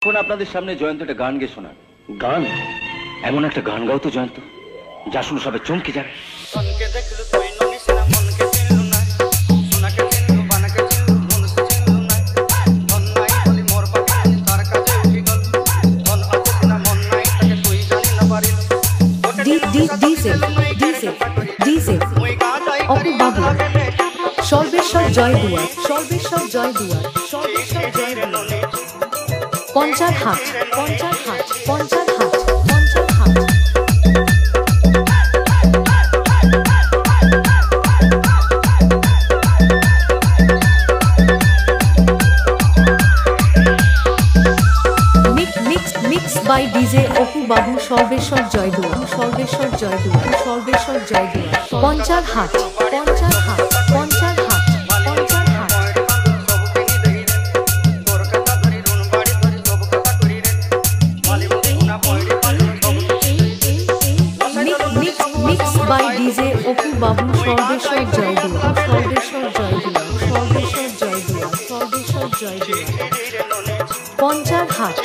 এখন আপনাদের সামনে জয়ন্ত একটা গান গেয়ে শোনান। গান? এমন একটা গান গাও তো জয়ন্ত, যা শুনে সবাই চমকে যাবে। অপু বাবু, সর্বেশ্বর জয় দুয়ার, সর্বেশ্বর জয় দুয়ার, সর্বেশ্বর জয় দুয়ার, পঞ্চার হাট, পঞ্চার হাট, পঞ্চার হাট, পঞ্চার হাট। মিক্স বাই ডিজে অপু বাবু, সর্বেশ্বর জয় দুয়ার, সর্বেশ্বর জয় দুয়ার, সর্বেশ্বর জয় দুয়ার, পঞ্চার হাট, পঞ্চার হাট, পঞ্চার হাট, পঞ্চার হাট। মিক্স বাই ডিজে অপু বাবু, সর্বেশ্বর জয় দুয়ার, সর্বেশ্বর জয় দুয়ার, সর্বেশ্বর জয় দুয়ার, সর্বেশ্বর জয় দুয়ার, পঞ্চার হাট।